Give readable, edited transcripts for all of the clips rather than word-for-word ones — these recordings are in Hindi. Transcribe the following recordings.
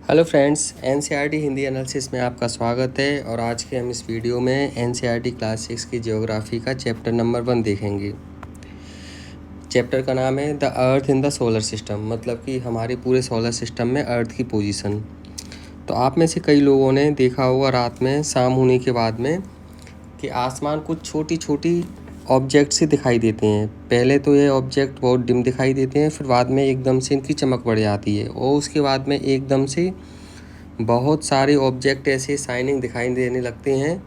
Hello friends, NCERT Hindi analysis में आपका स्वागत है। और आज के हम इस वीडियो में एनसीईआरटी क्लास 6 की ज्योग्राफी का चैप्टर नंबर 1 देखेंगे। चैप्टर का नाम है the earth in the solar system, मतलब कि हमारे पूरे सोलर सिस्टम में अर्थ की पोजीशन। तो आप में से कई लोगों ने देखा होगा रात में शाम होने के बाद में कि आसमान कुछ छोटी छोटी ऑब्जेक्ट से दिखाई देते हैं। पहले तो ये ऑब्जेक्ट बहुत डिम दिखाई देते हैं, फिर बाद में एकदम से इनकी चमक बढ़ जाती है और उसके बाद में एकदम से बहुत सारे ऑब्जेक्ट ऐसे शाइनिंग दिखाई देने लगते हैं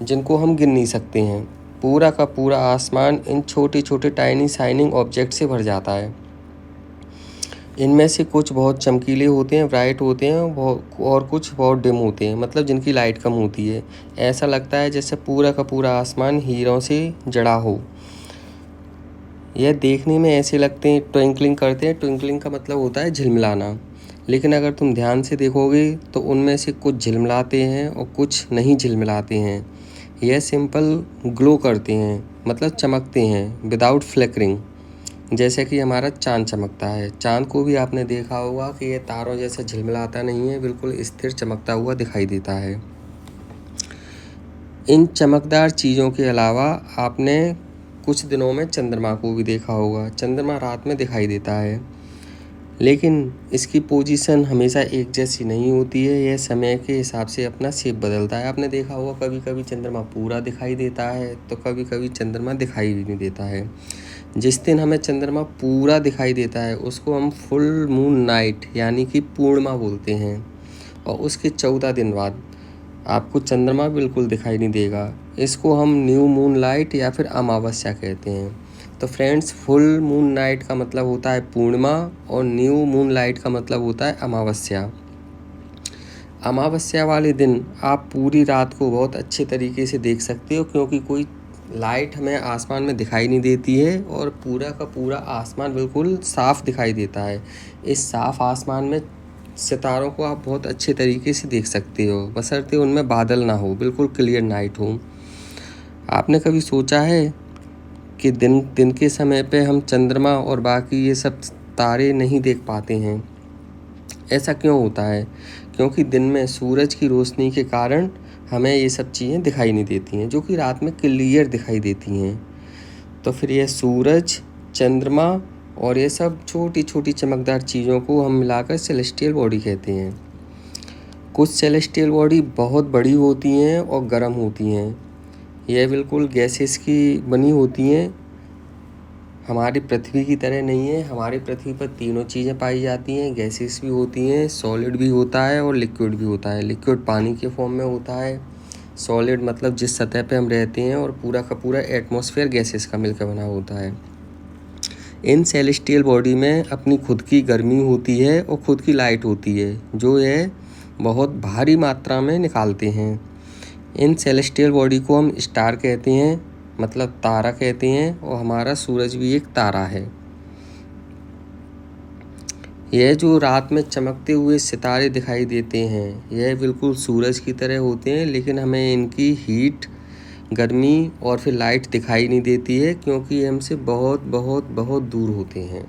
जिनको हम गिन नहीं सकते हैं। पूरा का पूरा आसमान इन छोटे छोटे टाइनी शाइनिंग ऑब्जेक्ट से भर जाता है। इनमें से कुछ बहुत चमकीले होते हैं, ब्राइट होते हैं, और कुछ बहुत डिम होते हैं, मतलब जिनकी लाइट कम होती है। ऐसा लगता है जैसे पूरा का पूरा आसमान हीरों से जड़ा हो। यह देखने में ऐसे लगते हैं, ट्विंकलिंग करते हैं। ट्विंकलिंग का मतलब होता है झिलमिलाना, लेकिन अगर तुम ध्यान से देखोगे तो उनमें से कुछ झिलमिलाते हैं और कुछ नहीं झिलमिलाते हैं। यह सिंपल ग्लो करते हैं, मतलब चमकते हैं विदाउट फ्लिकरिंग, जैसे कि हमारा चांद चमकता है। चांद को भी आपने देखा होगा कि यह तारों जैसा झिलमिलाता नहीं है, बिल्कुल स्थिर चमकता हुआ दिखाई देता है। इन चमकदार चीज़ों के अलावा आपने कुछ दिनों में चंद्रमा को भी देखा होगा। चंद्रमा रात में दिखाई देता है, लेकिन इसकी पोजीशन हमेशा एक जैसी नहीं होती है। यह समय के हिसाब से अपना शेप बदलता है। आपने देखा होगा कभी कभी चंद्रमा पूरा दिखाई देता है तो कभी कभी चंद्रमा दिखाई भी नहीं देता है। जिस दिन हमें चंद्रमा पूरा दिखाई देता है उसको हम फुल मून नाइट यानी कि पूर्णिमा बोलते हैं। और उसके 14 दिन बाद आपको चंद्रमा बिल्कुल दिखाई नहीं देगा। इसको हम न्यू मून लाइट या फिर अमावस्या कहते हैं। तो फ्रेंड्स, फुल मून नाइट का मतलब होता है पूर्णिमा और न्यू मून लाइट का मतलब होता है अमावस्या। अमावस्या वाले दिन आप पूरी रात को बहुत अच्छे तरीके से देख सकते हो, क्योंकि कोई लाइट हमें आसमान में दिखाई नहीं देती है और पूरा का पूरा आसमान बिल्कुल साफ़ दिखाई देता है। इस साफ़ आसमान में सितारों को आप बहुत अच्छे तरीके से देख सकते हो, बशर्ते उनमें बादल ना हो, बिल्कुल क्लियर नाइट हो। आपने कभी सोचा है कि दिन के समय पे हम चंद्रमा और बाकी ये सब तारे नहीं देख पाते हैं? ऐसा क्यों होता है? क्योंकि दिन में सूरज की रोशनी के कारण हमें ये सब चीज़ें दिखाई नहीं देती हैं, जो कि रात में क्लियर दिखाई देती हैं। तो फिर ये सूरज, चंद्रमा और ये सब छोटी छोटी चमकदार चीज़ों को हम मिलाकर सेलेस्टियल बॉडी कहते हैं। कुछ सेलेस्टियल बॉडी बहुत बड़ी होती हैं और गर्म होती हैं। यह बिल्कुल गैसेस की बनी होती हैं, हमारी पृथ्वी की तरह नहीं है। हमारी पृथ्वी पर तीनों चीज़ें पाई जाती हैं, गैसेस भी होती हैं, सॉलिड भी होता है और लिक्विड भी होता है। लिक्विड पानी के फॉर्म में होता है, सॉलिड मतलब जिस सतह पे हम रहते हैं, और पूरा का पूरा एटमॉस्फेयर गैसेस का मिलकर बना होता है। इन सेलेस्टियल बॉडी में अपनी खुद की गर्मी होती है और खुद की लाइट होती है, जो यह बहुत भारी मात्रा में निकालते हैं। इन सेलेस्टियल बॉडी को हम स्टार कहते हैं, मतलब तारा कहते हैं, और हमारा सूरज भी एक तारा है। यह जो रात में चमकते हुए सितारे दिखाई देते हैं, यह बिल्कुल सूरज की तरह होते हैं, लेकिन हमें इनकी हीट, गर्मी और फिर लाइट दिखाई नहीं देती है, क्योंकि ये हमसे बहुत बहुत बहुत दूर होते हैं।